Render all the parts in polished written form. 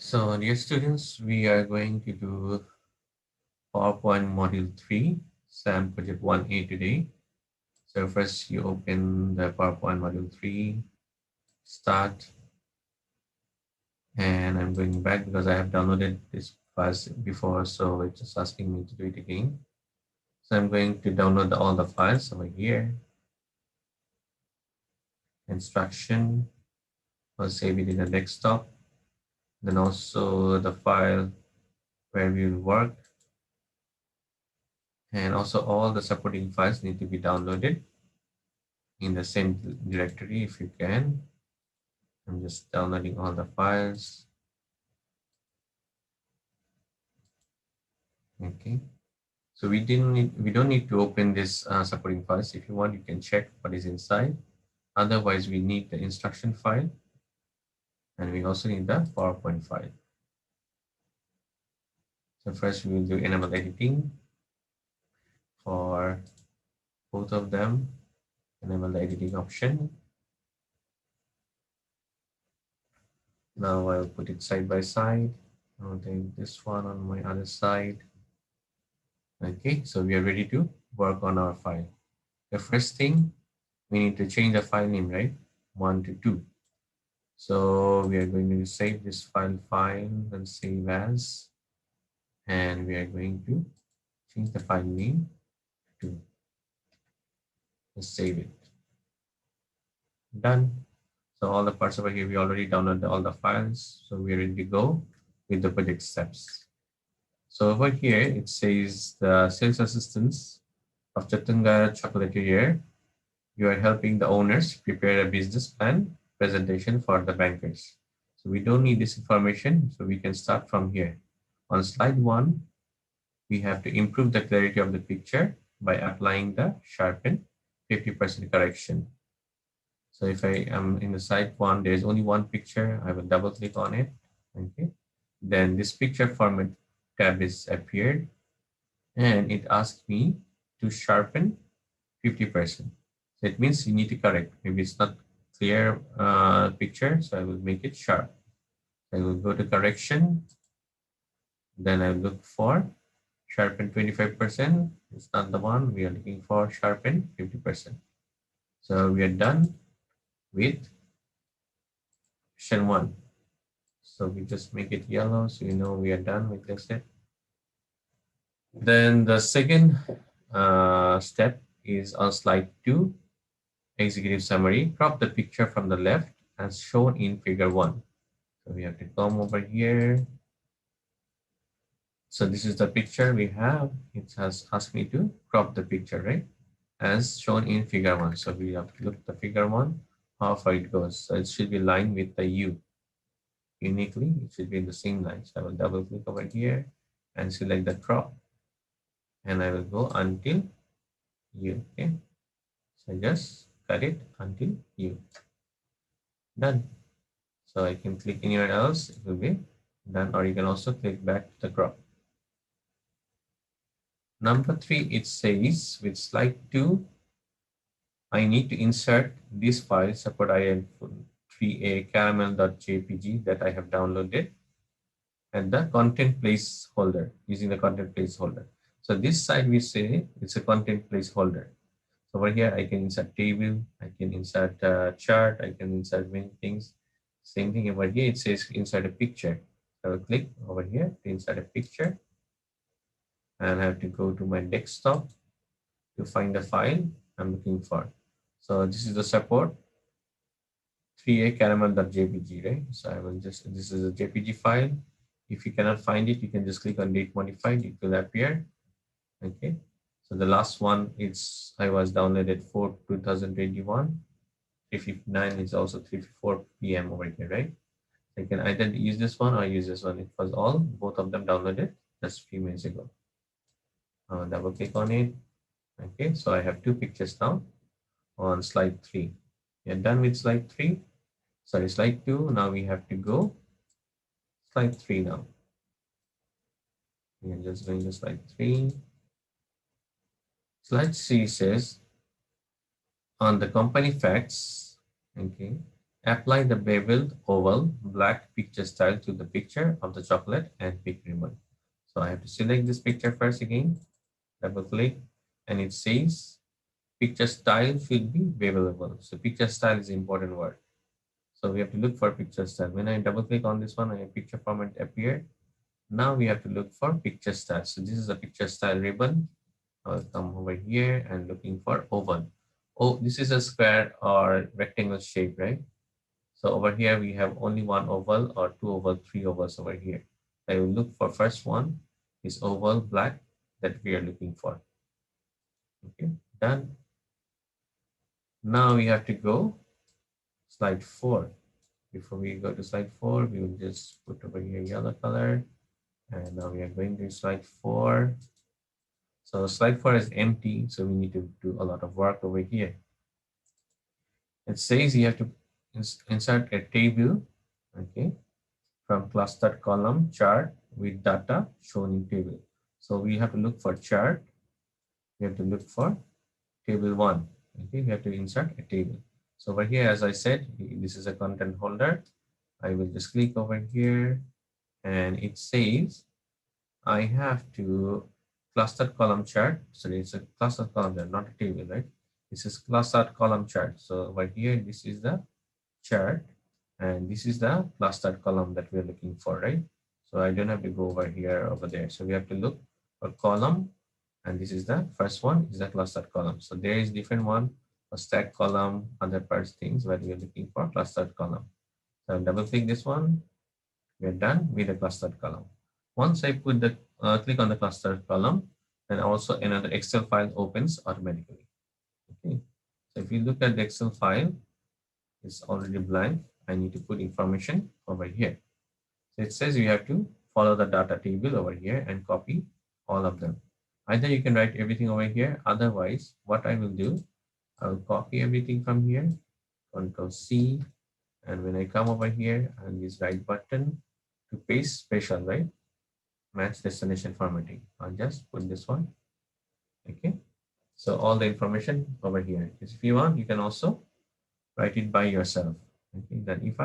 So, dear students, we are going to do PowerPoint Module 3, SAM Project 1A today. So first you open the PowerPoint Module 3, start, and I'm going back because I have downloaded this files before, so it's just asking me to do it again. So I'm going to download all the files over here, instruction, I'll save it in the desktop, then also the file where we will work, and also all the supporting files need to be downloaded in the same directory if you can. I'm just downloading all the files. Okay. So we don't need to open this supporting files. If you want, you can check what is inside. Otherwise, we need the instruction file, and we also need the PowerPoint file. So first we will do enable editing for both of them. Enable the editing option. Now I'll put it side by side. I'll take this one on my other side. Okay, so we are ready to work on our file. The first thing, we need to change the file name, right? 1 to 2. So we are going to save this file and save as, and we are going to change the file name to save it. Done. So all the parts over here, we already downloaded all the files. So we're ready to go with the project steps. So over here, it says the sales assistants of Chattanooga Chocolatier. You are helping the owners prepare a business plan presentation for the bankers. So we don't need this information, so we can start from here. On slide 1, we have to improve the clarity of the picture by applying the sharpen 50% correction. So if I am in the slide 1, there is only one picture. I will double click on it. Okay. Then this picture format tab is appeared, and it asks me to sharpen 50%. So it means you need to correct. Maybe it's not clear picture, so I will make it sharp. I will go to correction. Then I look for sharpen 25%. It's not the one we are looking for. Sharpen 50%. So we are done with section 1. So we just make it yellow, so you know we are done with this step. Then the second step is on slide 2, executive summary. Crop the picture from the left as shown in figure 1. So we have to come over here. So this is the picture we have. It has asked me to crop the picture, right? As shown in figure 1. So we have to look at the figure 1, how far it goes. So it should be lined with the U. Uniquely, it should be in the same line. So I will double click over here and select the crop. And I will go until U. Okay. So just cut it until U. Done. So I can click anywhere else, it will be done, or you can also click back to the crop. Number 3, it says with slide 2, I need to insert this file support IL3A caramel.jpg that I have downloaded and the content placeholder using the content placeholder. So this side we say it's a content placeholder. So over here I can insert table, I can insert a chart, I can insert many things. Same thing over here, it says insert a picture. I will click over here to insert a picture, and I have to go to my desktop to find the file I'm looking for. So this is the support 3a caramel.jpg, right? So I will just, this is a JPG file. If you cannot find it, you can just click on date modified, it will appear. Okay. So the last one is I was downloaded for 2021. 3:59 is also 3:04 p.m. over here, right? I can either use this one or use this one. It was all, both of them downloaded just a few minutes ago. Double click on it. Okay, so I have two pictures now on slide 3. We are done with slide 3. Sorry, slide 2. Now we have to go slide 3 now. We are just going to slide 3. Slide 3 says on the company facts, okay, Apply the beveled oval black picture style to the picture of the chocolate and pick ribbon. So I have to select this picture first again, double click, and it says picture style should be bevelable. So picture style is the important word. So we have to look for picture style. When I double click on this one, a picture format appeared. Now we have to look for picture style. So this is a picture style ribbon. I'll come over here and looking for oval. Oh, this is a square or rectangle shape, right? So over here we have only one oval or two oval, three ovals over here. I will look for first one is oval black that we are looking for. Okay, done. Now we have to go slide 4. Before we go to slide 4, we will just put over here yellow color. And now we are going to slide 4. So slide 4 is empty, so we need to do a lot of work over here. It says you have to insert a table, okay, from clustered column chart with data shown in table. So we have to look for chart. We have to look for table 1. Okay, we have to insert a table. So over here, as I said, this is a content holder. I will just click over here and it says I have to clustered column chart. So it's a clustered column chart, not a table, right? This is clustered column chart. So over here, this is the chart and this is the clustered column that we're looking for, right? So I don't have to go over here, over there. So we have to look for column and this is the first one is the clustered column. So there is different one, a stack column, other parts things, but we're looking for clustered column. So I'll double click this one. We're done with the clustered column. Once I put the click on the clustered column, then also another Excel file opens automatically. Okay. So if you look at the Excel file, it's already blank. I need to put information over here. So it says you have to follow the data table over here and copy all of them. Either you can write everything over here. Otherwise, what I will do, I will copy everything from here, Control C, and when I come over here and use right button to paste special, right? Match destination formatting. I'll just put this one. Okay. So all the information over here. If you want, you can also write it by yourself. Okay. Then if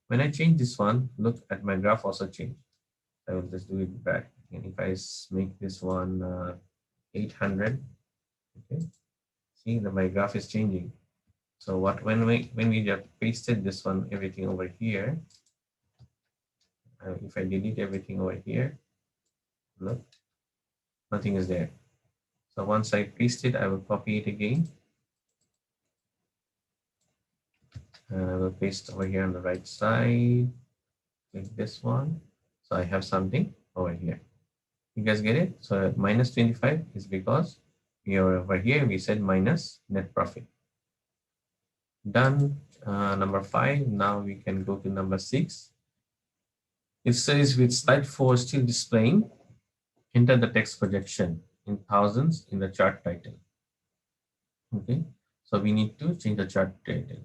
when I change this one, look at my graph also change. I will just do it back. And if I make this one 800, okay, see that my graph is changing. So when we just pasted this one, everything over here, if I delete everything over here, look, nothing is there. So once I paste it, I will copy it again. And I will paste over here on the right side, like this one. So I have something over here. You guys get it? So minus 25 is because we are over here, we said minus net profit. Done. Number 5. Now we can go to number 6. It says with slide 4 still displaying, enter the text projection in thousands in the chart title. Okay. So we need to change the chart title.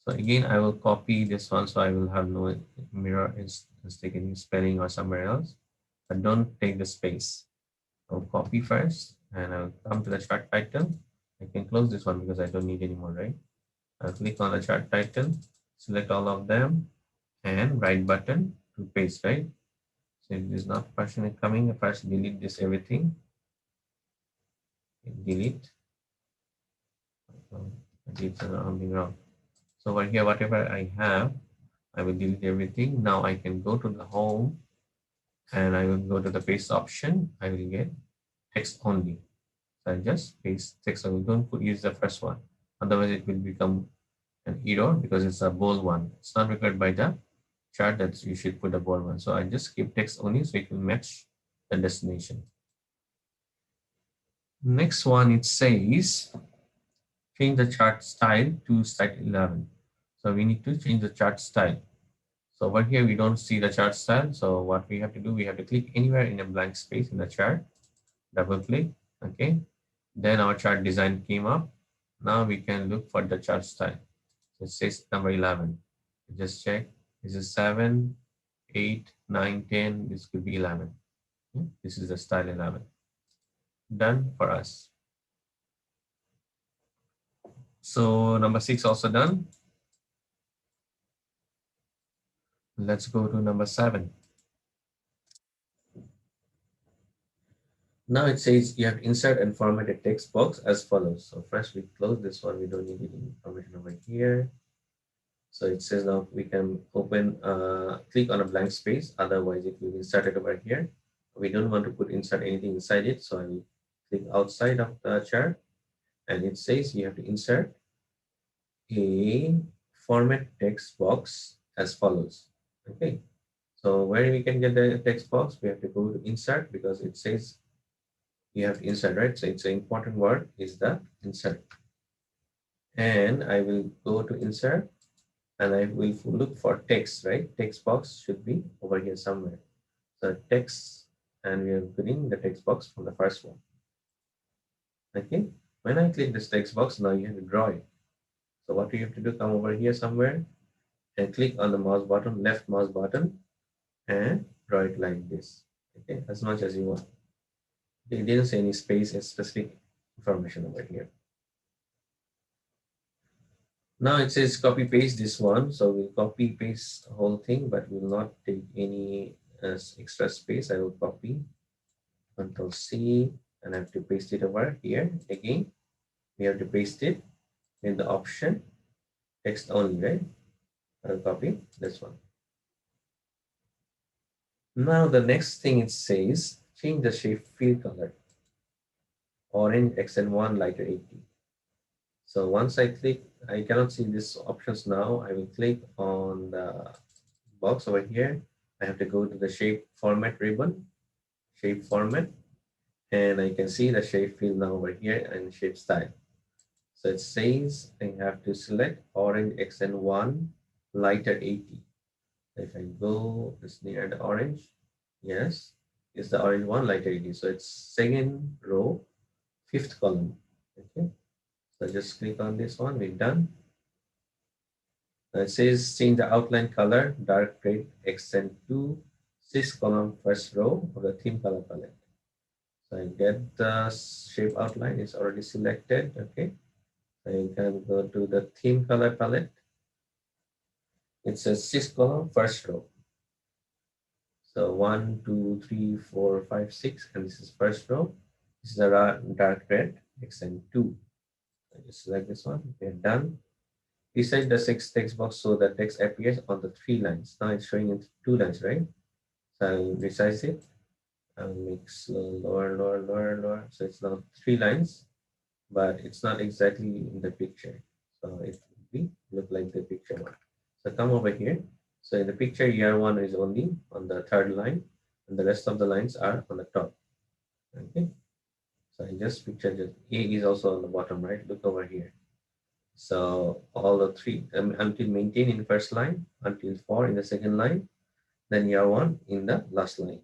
So again, I will copy this one so I will have no mirror mistake any spelling or somewhere else. But don't take the space. I'll copy first and I'll come to the chart title. I can close this one because I don't need anymore, right? I'll click on the chart title, select all of them and right button to paste, right? So if this is not partially coming, first delete this everything. Delete. I did something wrong. So over here, whatever I have, I will delete everything. Now I can go to the home and I will go to the paste option. I will get text only. So I just paste text only. Don't use the first one. Otherwise it will become an error because it's a bold one. It's not required by the chart that you should put a bold one. So I just keep text only so it will match the destination. Next one, it says change the chart style to slide 11. So we need to change the chart style. So over here, we don't see the chart style. So what we have to do, we have to click anywhere in a blank space in the chart, double click, okay. Then our chart design came up. Now we can look for the chart style. So it says number 11. Just check, this is 7, 8, 9, 10, this could be 11. This is the style 11. Done for us. So number 6 also done. Let's go to number 7. Now it says you have to insert and format a text box as follows. So first we close this one. We don't need any information over here. So it says now we can open, click on a blank space. Otherwise it will be inserted over here. We don't want to put insert anything inside it. So I will click outside of the chart, and it says you have to insert a format text box as follows. Okay. So where we can get the text box, we have to go to insert, because it says you have to insert, right? So it's an important word is the insert. And I will go to insert, and I will look for text, right? Text box should be over here somewhere. So text, and we are putting the text box from the first one. Okay. When I click this text box, now you have to draw it. So what you have to do, come over here somewhere and click on the mouse button, left mouse button, and draw it like this. Okay, as much as you want. It didn't say any space and specific information over here. Now it says copy paste this one. So we'll copy paste the whole thing, but we'll not take any extra space. I will copy, Control C, and I have to paste it over here. Again, we have to paste it in the option text only, right? I'll copy this one. Now the next thing it says, change the shape field color. Orange XN1 lighter 80. So once I click, I cannot see these options now. I will click on the box over here. I have to go to the shape format ribbon, shape format, and I can see the shape field now over here and shape style. So it says I have to select orange XN1 lighter 80. If I go, it's near the orange. Yes, it's the orange one lighter 80. So it's second row, fifth column. Okay. So just click on this one, we're done. It says change the outline color, dark red, accent to sixth column, first row of the theme color palette. So I get the shape outline, it's already selected. Okay. So you can go to the theme color palette. It says sixth column, first row. So 1, 2, 3, 4, 5, 6, and this is first row. This is a dark red, accent 2. I just select this one, we're done. Beside the sixth text box, so the text appears on the 3 lines. Now it's showing in 2 lines, right? So I'll resize it. I'll make slow, lower, lower, lower, lower. So it's now 3 lines, but it's not exactly in the picture. So it will be look like the picture one. So come over here. So in the picture, year 1 is only on the 3rd line, and the rest of the lines are on the top. Okay. So I just picture just A is also on the bottom, right? Look over here. So all the 3 until maintain in the first line, until 4 in the second line, then year 1 in the last line.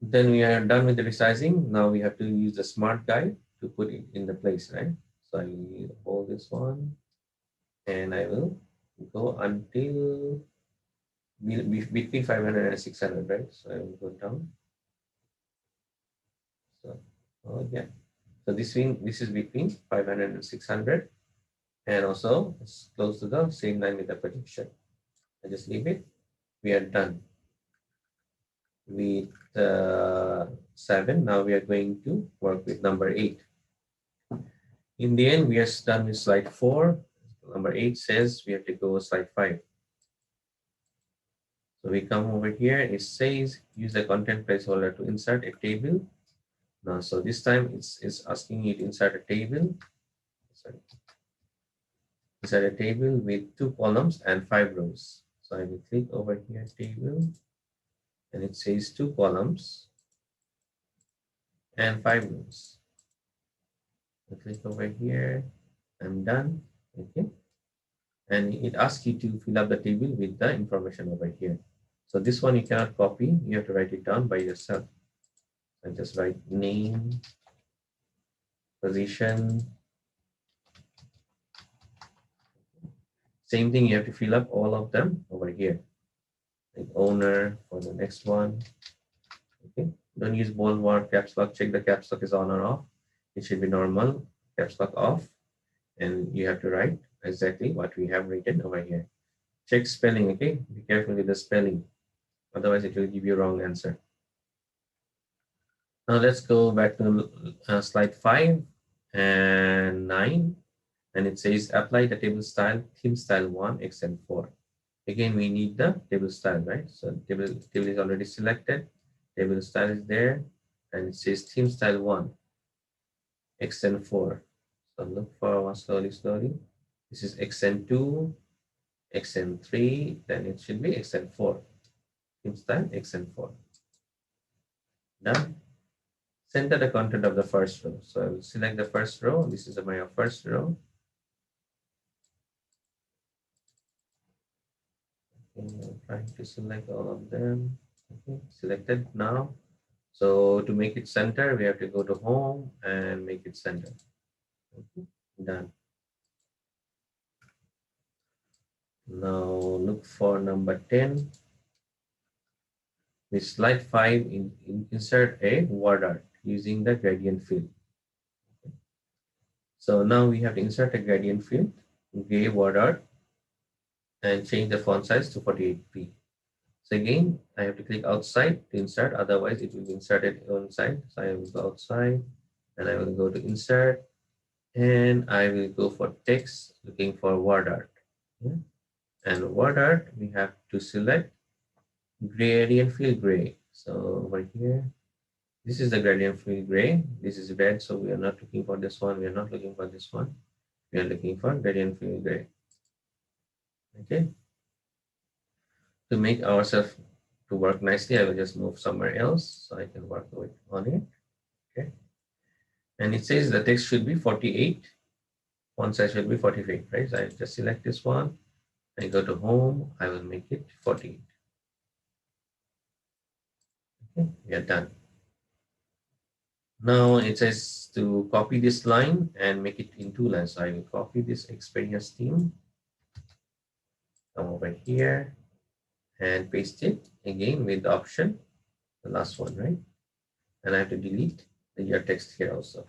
Then we are done with the resizing. Now we have to use the smart guide to put it in the place, right? So I will hold this one, and I will go until between 500 and 600, right? So I will go down. So, oh yeah. So this is between 500 and 600. And also it's close to the same line with the projection. I just leave it. We are done with 7. Now we are going to work with number 8. In the end, we are done with slide 4. Number 8 says we have to go slide 5. So we come over here. It says use the content placeholder to insert a table. Now, so this time it's asking you to insert a table. Sorry. Insert a table with 2 columns and 5 rows. So I will click over here, table, and it says 2 columns and 5 rows. I click over here. I'm done. Okay. And it asks you to fill up the table with the information over here. So this one you cannot copy. You have to write it down by yourself. I just write name, position. Same thing, you have to fill up all of them over here. Like owner for the next one. Okay. Don't use bold word, caps lock. Check the caps lock is on or off. It should be normal. Caps lock off. And you have to write exactly what we have written over here. Check spelling, okay? Be careful with the spelling. Otherwise, it will give you wrong answer. Now let's go back to slide 5 and 9. And it says apply the table style, theme style 1, extend 4. Again, we need the table style, right? So table is already selected. Table style is there. And it says theme style 1, extend 4. So look for one slowly, slowly. This is extend 2, extend 3, then it should be extend 4. Theme style, extend 4. Done. Center the content of the first row. So I will select the first row. This is my first row. Okay, I'm trying to select all of them. Okay, selected now. So to make it center, we have to go to home and make it center. Okay, done. Now look for number 10. With slide 5, insert a word art using the gradient field. So now we have to insert a gradient field, gray word art, and change the font size to 48p. So again, I have to click outside to insert, otherwise it will be inserted inside. So I will go outside and I will go to insert and I will go for text, looking for word art. Yeah. And word art, we have to select gradient field gray. So over here, this is the gradient field gray. This is red, so we are not looking for this one. We are not looking for this one. We are looking for gradient field gray. Okay. To make ourselves to work nicely, I will just move somewhere else so I can work on it. Okay. And it says the text should be 48. Font size should be 48, right? So I just select this one. I go to home. I will make it 48. Okay, we are done. Now it says to copy this line and make it in 2 lines. So I will copy this experience theme. Come over here and paste it again with the option, the last one, right? And I have to delete the your text here also.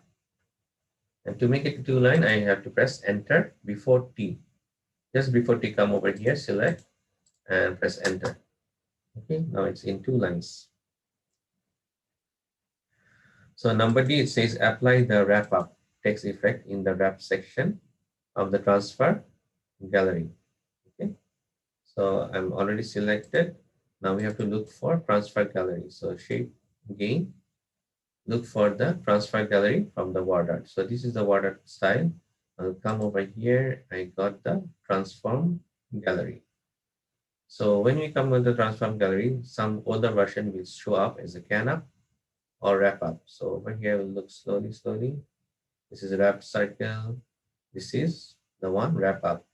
And to make it 2 line, I have to press enter before T. Just before T, come over here, select and press enter. Okay, now it's in 2 lines. So number D, it says apply the wrap up text effect in the wrap section of the transfer gallery. Okay, so I'm already selected. Now we have to look for transfer gallery. So shape gain, look for the transfer gallery from the word art. So this is the word art style. I'll come over here. I got the transform gallery. So when we come with the transform gallery, some older version will show up as a can up or wrap up. So over here, we'll look slowly, slowly. This is a wrap cycle. This is the one wrap up.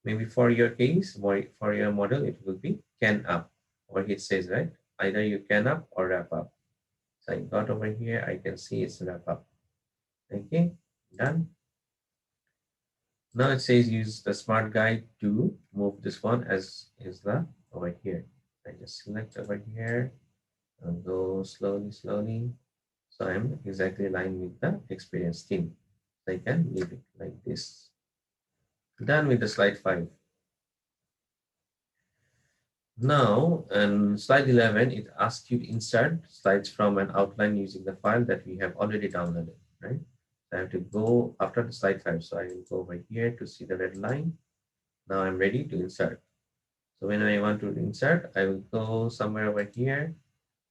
Maybe for your case, for your model, it will be can up, or it says, right? Either you can up or wrap up. So I got over here, I can see it's wrap up. Okay, done. Now it says use the smart guide to move this one as is the over here. I just select over here and go slowly, slowly. So I'm exactly aligned with the experience theme. So I can leave it like this. Done with the slide 5. Now, in slide 11, it asks you to insert slides from an outline using the file that we have already downloaded, right? I have to go after the slide 5. So I will go over here to see the red line. Now I'm ready to insert. So when I want to insert, I will go somewhere over here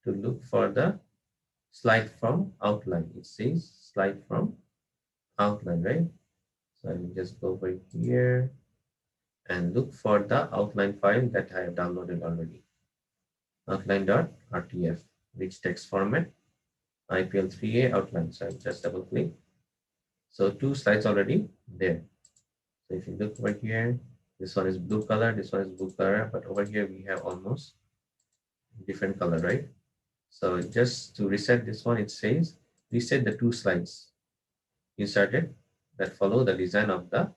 to look for the slide from outline. It says slide from outline, right? So I will just go over here and look for the outline file that I have downloaded already. Outline.rtf, rich text format, IPL3A outline. So I'll just double click. So 2 slides already there. So if you look over here, this one is blue color, this one is blue color, but over here we have almost different color, right? So just to reset this one, it says reset the 2 slides inserted that follow the design of the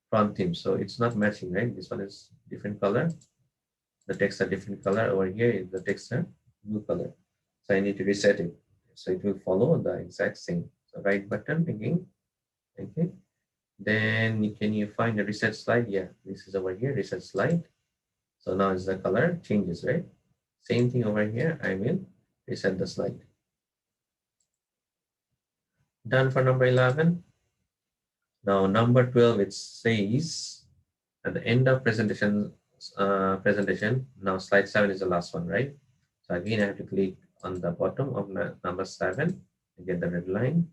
front theme. So it's not matching, right? This one is different color. The text are different color. Over here is the text are blue color. So I need to reset it. So it will follow the exact same. So right button again. Okay. Then can you find the reset slide? Yeah, this is over here, reset slide. So now is the color changes, right? Same thing over here. I will reset the slide. Done for number 11. Now number 12, it says at the end of presentation, now slide 7 is the last one, right? So again, I have to click on the bottom of number 7 to get the red line.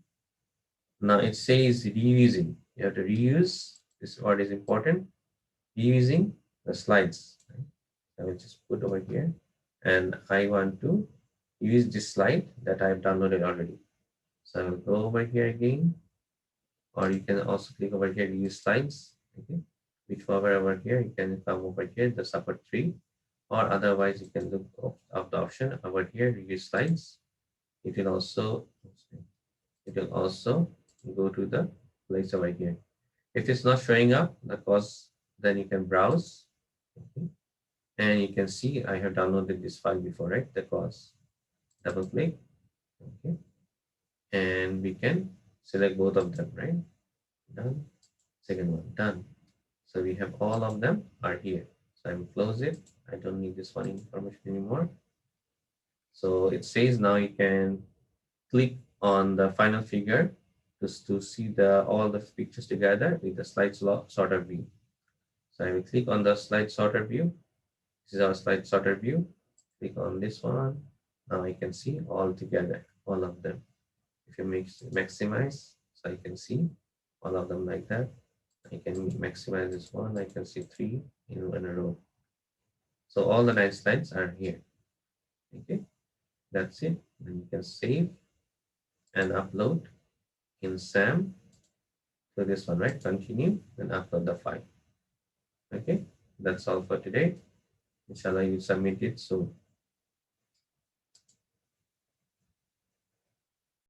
Now it says reusing. You have to reuse. This is what is important. Reusing the slides. Right? I will just put over here, and I want to use this slide that I've downloaded already. So I will go over here again, or you can also click over here, use slides. Okay, which over here, you can come over here, the support tree, or otherwise you can look of the option over here, use slides. It will also go to the place over here. If it's not showing up, the cause, then you can browse. Okay. And you can see I have downloaded this file before, right? The cause. Double click. Okay. And we can select both of them, right? Done. Second one, done. So we have all of them are here. So I will close it. I don't need this one information anymore. So it says now you can click on the final figure just to see all the pictures together with the slide sorter view. So I will click on the slide sorter view. This is our slide sorter view. Click on this one. Now I can see all together, all of them. If you maximize, so I can see all of them like that. I can maximize this one. I can see 3 in a row. So all the 9 slides are here. Okay, that's it. Then you can save and upload in SAM. So this one, right? Continue and upload the file. Okay, that's all for today. Inshallah, you submit it soon.